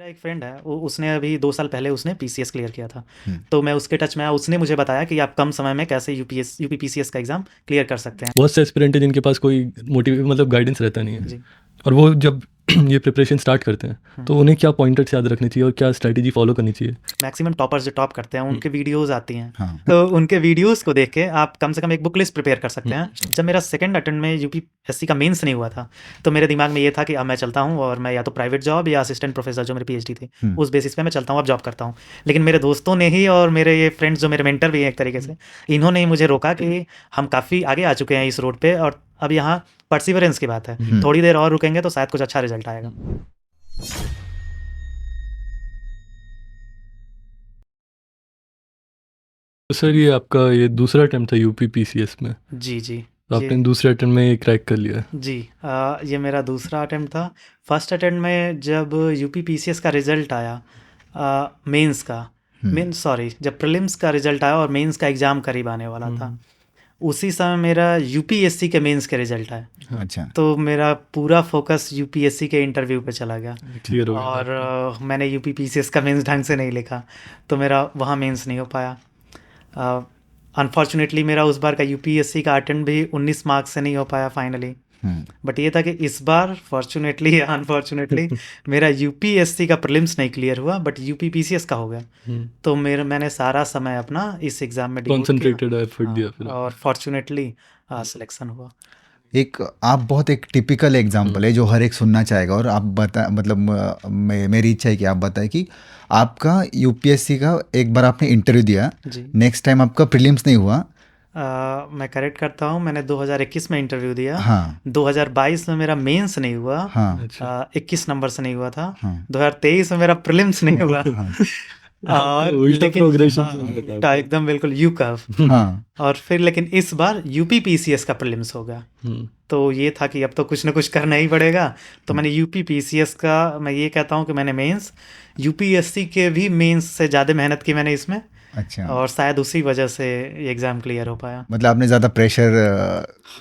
मेरा एक फ्रेंड है उसने अभी 2 साल पहले उसने पीसीएस क्लियर किया था। हम्म। तो मैं उसके टच में आया, उसने मुझे बताया कि आप कम समय में कैसे यूपी पीसीएस का एग्ज़ाम क्लियर कर सकते हैं। बहुत से एस्पिरेंट हैं जिनके पास कोई मोटिव मतलब गाइडेंस रहता नहीं है, जी। और वो जब ये प्रिपरेशन स्टार्ट करते हैं तो उन्हें क्या पॉइंटर्स याद रखने चाहिए और क्या स्ट्रैटेजी फॉलो करनी चाहिए। मैक्सिमम टॉपर्स जो टॉप करते हैं उनके वीडियोस आती हैं। हाँ। तो उनके वीडियोस को देख के आप कम से कम एक बुक लिस्ट प्रिपेयर कर सकते हैं। जब मेरा सेकंड अटेम्प्ट में यूपीएससी का मेंस नहीं हुआ था, तो मेरे दिमाग में ये था कि अब मैं चलता हूँ और मैं या तो प्राइवेट जॉब या असिस्टेंट प्रोफेसर जो मेरी पीएचडी थी उस बेसिस पे मैं चलता हूँ, अब जॉब करता हूँ। लेकिन मेरे दोस्तों ने ही और मेरे ये फ्रेंड्स जो मेरे मेंटर भी हैं एक तरीके से, इन्होंने ही मुझे रोका कि हम काफ़ी आगे आ चुके हैं इस रोड पे और अब यहाँ परसिवरेंस की बात है, थोड़ी देर और रुकेंगे तो शायद कुछ अच्छा रिजल्ट आएगा। तो सर ये आपका ये दूसरा अटेम्प्ट था यूपी पीसीएस में, जी जी। तो ये आपने दूसरे अटेम्प्ट में ये क्रैक कर लिया। जी ये मेरा दूसरा अटेम्प्ट था। फर्स्ट अटेम्प्ट में जब यूपी पीसीएस का रिज़ल्ट आया, मेंस का, जब प्रीलिम्स का रिज़ल्ट आया और मेंस का एग्ज़ाम करीब आने वाला था, उसी समय मेरा यूपीएससी के मेंस के रिज़ल्ट आए। अच्छा। तो मेरा पूरा फोकस यूपीएससी के इंटरव्यू पे चला गया क्लियर हो गया। और मैंने यूपी पीसीएस का मेंस ढंग से नहीं लिखा, तो मेरा वहाँ मेंस नहीं हो पाया। अनफॉर्चुनेटली मेरा उस बार का यूपीएससी का अटेम्प्ट भी 19 मार्क्स से नहीं हो पाया फाइनली। बट ये था कि इस बार फॉर्चुनेटली या अनफॉर्चुनेटली मेरा यूपीएससी का प्रीलिम्स नहीं क्लियर हुआ बट यूपी पीसीएस का हो गया। तो मैंने सारा समय अपना इस एग्ज़ाम में डिवोट कॉन्सेंट्रेटेड किया। एफर्ट दिया फिर। और फॉर्चुनेटली सिलेक्शन हुआ। आप बहुत एक टिपिकल एग्जाम्पल है जो हर एक सुनना चाहेगा, और आप बता मतलब मेरी इच्छा है कि आप बताएं कि आपका यूपीएससी का एक बार आपने इंटरव्यू दिया, जी। नेक्स्ट टाइम आपका प्रीलिम्स नहीं हुआ। मैं करेक्ट करता हूँ, मैंने 2021 में इंटरव्यू दिया। हाँ 2022 में मेरा मेंस नहीं हुआ। हाँ 21 नंबर से नहीं हुआ था। हाँ 2023 में मेरा प्रीलिम्स नहीं हुआ। और उल्टा लेकिन प्रोग्रेशन एकदम बिल्कुल यू कर्व। हाँ और फिर लेकिन इस बार यूपी पीसीएस का प्रीलिम्स हो गया। तो ये था कि अब तो कुछ ना कुछ करना ही पड़ेगा। तो मैंने यूपी पीसीएस का, मैं ये कहता हूँ कि मैंने मेंस यूपीएससी के भी मेंस से ज़्यादा मेहनत की मैंने इसमें, अच्छा। और शायद उसी वजह से ये एग्ज़ाम क्लियर हो पाया। मतलब आपने ज़्यादा प्रेशर।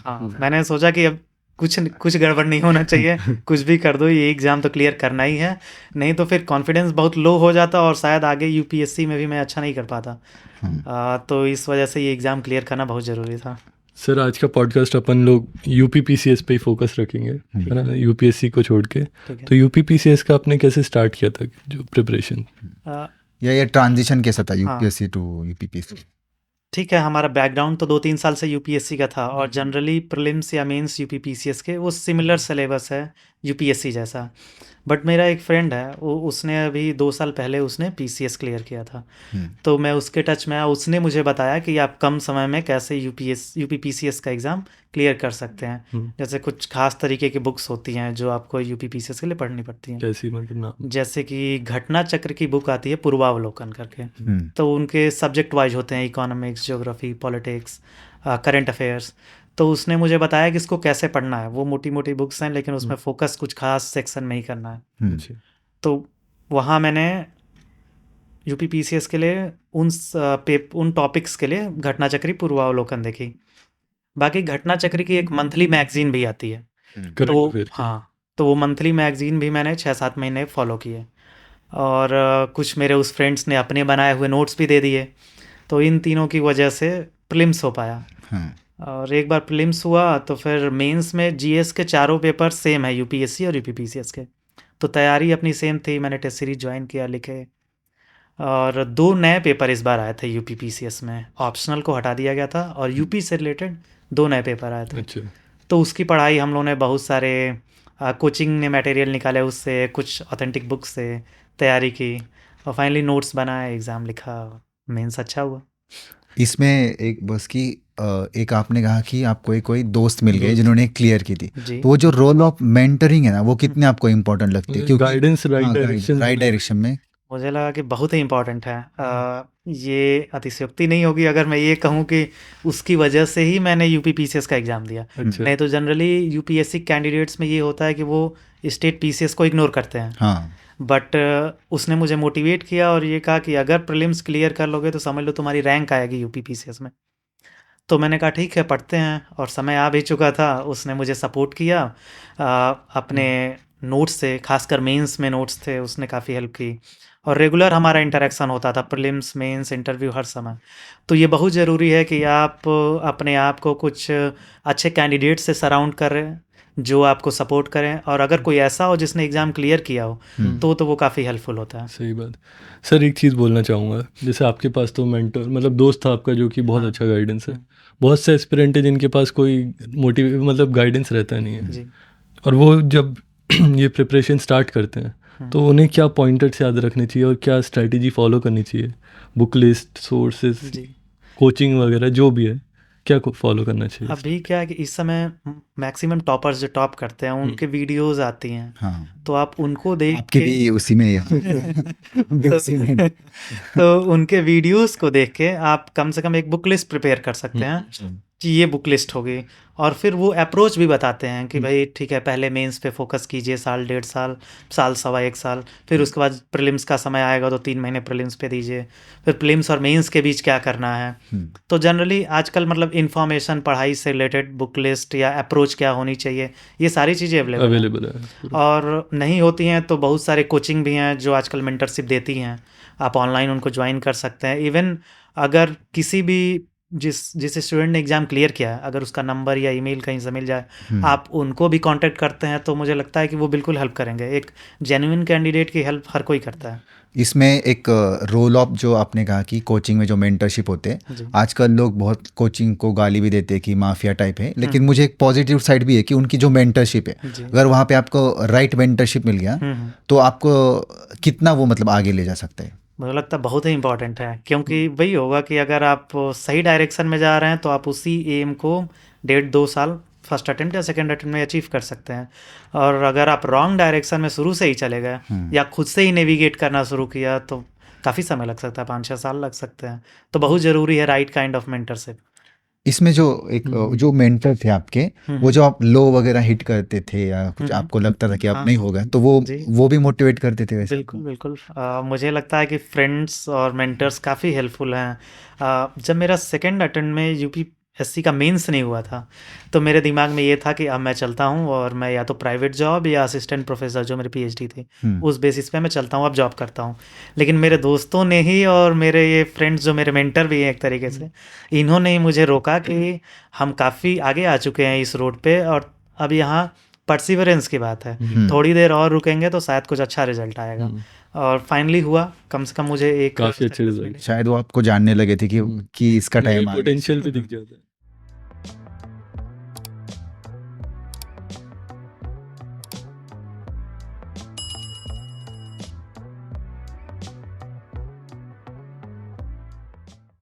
हाँ, मैंने सोचा कि अब कुछ गड़बड़ नहीं होना चाहिए, कुछ भी कर दो, ये एग्ज़ाम तो क्लियर करना ही है, नहीं तो फिर कॉन्फिडेंस बहुत लो हो जाता और शायद आगे यूपीएससी में भी मैं अच्छा नहीं कर पाता। तो इस वजह से ये एग्ज़ाम क्लियर करना बहुत ज़रूरी था। सर आज का पॉडकास्ट अपन लोग यूपी पीसीएस पे ही फोकस रखेंगे, है ना, यूपीएससी को छोड़ के। ठीक है। तो यूपी पीसीएस का आपने कैसे स्टार्ट किया था जो प्रिपरेशन? आ, या ये ट्रांजिशन कैसा था यूपीएससी टू यूपीपीसी? ठीक है, हमारा बैकग्राउंड तो 2-3 साल से यूपीएससी का था और जनरली प्रीलिम्स या मेंस यूपी पीसीएस के वो सिमिलर सिलेबस है यूपीएससी जैसा। बट मेरा एक फ्रेंड है उसने अभी 2 साल पहले उसने पीसीएस क्लियर किया था। तो मैं उसके टच में आया, उसने मुझे बताया कि आप कम समय में कैसे यूपी पीसीएस का एग्ज़ाम क्लियर कर सकते हैं। जैसे कुछ खास तरीके की बुक्स होती हैं जो आपको यूपी पीसीएस के लिए पढ़नी पड़ती हैं। कैसी मतलब ना? जैसे कि घटना चक्र की बुक आती है पूर्वावलोकन करके। तो उनके सब्जेक्ट वाइज होते हैं, economics, geography, politics, current affairs. तो उसने मुझे बताया कि इसको कैसे पढ़ना है। वो मोटी मोटी बुक्स हैं लेकिन उसमें फोकस कुछ खास सेक्शन में ही करना है। तो वहाँ मैंने यूपी पीसीएस के लिए उन टॉपिक्स के लिए घटना चक्री पूर्वावलोकन देखी। बाकी घटना चक्री की एक मंथली मैगजीन भी आती है, तो हाँ, तो वो मंथली मैगजीन भी मैंने 6-7 महीने फॉलो किए और कुछ मेरे उस फ्रेंड्स ने अपने बनाए हुए नोट्स भी दे दिए। तो इन तीनों की वजह से प्रीलिम्स हो पाया। और एक बार प्रीलिम्स हुआ तो फिर मेंस में जीएस के चारों पेपर सेम है, यूपीएससी और यूपी पीसीएस के। तो तैयारी अपनी सेम थी, मैंने टेस्ट सीरीज ज्वाइन किया, लिखे। और 2 नए पेपर इस बार आए थे यूपी पीसीएस में, ऑप्शनल को हटा दिया गया था और यूपी से रिलेटेड 2 नए पेपर आए थे। अच्छा। तो उसकी पढ़ाई हम लोगों ने बहुत सारे कोचिंग ने मटेरियल निकाले, उससे कुछ ऑथेंटिक बुक से तैयारी की और फाइनली नोट्स बनाए, एग्ज़ाम लिखा, मेंस अच्छा हुआ। इसमें एक बस की एक आपने कहा कि आपको एक कोई दोस्त मिल गए जिन्होंने क्लियर की थी, तो वो जो रोल ऑफ मेंटरिंग है ना, वो कितने आपको इम्पोर्टेंट लगती है? क्योंकि गाइडेंस, राइट डायरेक्शन में मुझे लगा कि बहुत ही इम्पोर्टेंट है। ये अतिशयोक्ति नहीं होगी अगर मैं ये कहूँ कि उसकी वजह से ही मैंने यूपी पीसीएस का एग्ज़ाम दिया। नहीं तो जनरली यूपीएससी कैंडिडेट्स में ये होता है कि वो स्टेट पीसीएस को इग्नोर करते हैं। हाँ। बट उसने मुझे मोटिवेट किया और ये कहा कि अगर प्रीलिम्स क्लियर कर लोगे तो समझ लो तुम्हारी रैंक आएगी यूपी पीसीएस में। तो मैंने कहा ठीक है, पढ़ते हैं, और समय आ भी चुका था। उसने मुझे सपोर्ट किया, अपने नोट्स थे, खासकर मेंस में नोट्स थे, उसने काफ़ी हेल्प की। और रेगुलर हमारा इंटरेक्शन होता था, प्रीलिम्स, मेंस, इंटरव्यू हर समय। तो ये बहुत ज़रूरी है कि आप अपने आप को कुछ अच्छे कैंडिडेट से सराउंड करें जो आपको सपोर्ट करें, और अगर कोई ऐसा हो जिसने एग्ज़ाम क्लियर किया हो तो वो काफ़ी हेल्पफुल होता है। सही बात। सर एक चीज़ बोलना चाहूँगा, जैसे आपके पास तो मेंटर मतलब दोस्त था आपका जो कि बहुत अच्छा गाइडेंस है, बहुत से एस्पिरेंट है जिनके पास कोई मतलब गाइडेंस रहता नहीं है, जी। और वो जब ये प्रिपरेशन स्टार्ट करते हैं तो उन्हें क्या पॉइंटर्स याद रखने चाहिए और क्या स्ट्रेटजी फॉलो करनी चाहिए, बुक लिस्ट, सोर्सेज, जी। कोचिंग वगैरह जो भी है, क्या फॉलो करना चाहिए? अभी क्या है कि इस समय मैक्सिमम टॉपर्स जो टॉप करते हैं उनके वीडियोस आती हैं, हाँ, तो आप उनको देख आपके के भी उसी में ही है। भी उसी में। तो उनके वीडियोस को देख के आप कम से कम एक बुक लिस्ट प्रिपेयर कर सकते हैं कि ये बुक लिस्ट होगी। और फिर वो अप्रोच भी बताते हैं कि भाई ठीक है, पहले मेंस पे फोकस कीजिए, साल, 1.5 साल, साल सवा 1 साल, फिर उसके बाद प्रीलिम्स का समय आएगा तो 3 महीने प्रीलिम्स पे दीजिए, फिर प्रीलिम्स और मेंस के बीच क्या करना है। तो जनरली आजकल मतलब इन्फॉर्मेशन, पढ़ाई से रिलेटेड बुक लिस्ट या अप्रोच क्या होनी चाहिए, ये सारी चीज़ें अवेलेबल है। और नहीं होती हैं तो बहुत सारे कोचिंग भी हैं जो आजकल मेंटरशिप देती हैं, आप ऑनलाइन उनको ज्वाइन कर सकते हैं। इवन अगर किसी भी जिस स्टूडेंट ने एग्ज़ाम क्लियर किया है, अगर उसका नंबर या ईमेल कहीं से मिल जाए, आप उनको भी कांटेक्ट करते हैं तो मुझे लगता है कि वो बिल्कुल हेल्प करेंगे। एक जेन्युइन कैंडिडेट की हेल्प हर कोई करता है। इसमें एक रोल ऑफ जो आपने कहा कि कोचिंग में जो मेंटरशिप होते हैं, आजकल लोग बहुत कोचिंग को गाली भी देते हैं कि माफिया टाइप है, लेकिन मुझे एक पॉजिटिव साइड भी है कि उनकी जो मेंटरशिप है, अगर वहाँ पे आपको राइट मेंटरशिप मिल गया तो आपको कितना वो मतलब आगे ले जा सकता है। मुझे लगता है बहुत ही इंपॉर्टेंट है, क्योंकि वही होगा कि अगर आप सही डायरेक्शन में जा रहे हैं तो आप उसी एम को 1.5-2 साल फर्स्ट अटेम्प्ट या सेकंड अटेम्प्ट में अचीव कर सकते हैं। और अगर आप रॉन्ग डायरेक्शन में शुरू से ही चले गए या खुद से ही नेविगेट करना शुरू किया तो काफ़ी समय लग सकता है, 5-6 साल लग सकते हैं। तो बहुत ज़रूरी है राइट काइंड ऑफ मेंटरशिप। इसमें जो एक जो मेंटर थे आपके, वो जो आप लो वगैरह हिट करते थे या कुछ आपको लगता था कि आप नहीं होगा, तो वो भी मोटिवेट करते थे वैसे? बिल्कुल बिल्कुल। मुझे लगता है कि फ्रेंड्स और मेंटर्स काफ़ी हेल्पफुल हैं। जब मेरा सेकंड अटेम्प्ट में यूपीएससी का मेंस नहीं हुआ था तो मेरे दिमाग में ये था कि अब मैं चलता हूँ और मैं या तो प्राइवेट जॉब या असिस्टेंट प्रोफेसर, जो मेरी पीएचडी थी, उस बेसिस पे मैं चलता हूँ, अब जॉब करता हूँ। लेकिन मेरे दोस्तों ने ही और मेरे ये फ्रेंड्स जो मेरे मेंटर भी हैं एक तरीके से, इन्होंने ही मुझे रोका कि हम काफ़ी आगे आ चुके हैं इस रोड पे और अब यहाँ परसिवरेंस की बात है, थोड़ी देर और रुकेंगे तो शायद कुछ अच्छा रिजल्ट आएगा। और फाइनली हुआ, कम से कम मुझे एक काफ़ी अच्छे रिजल्ट, शायद वो आपको जानने लगे थे कि इसका टाइम पोटेंशियल भी दिख जाता है।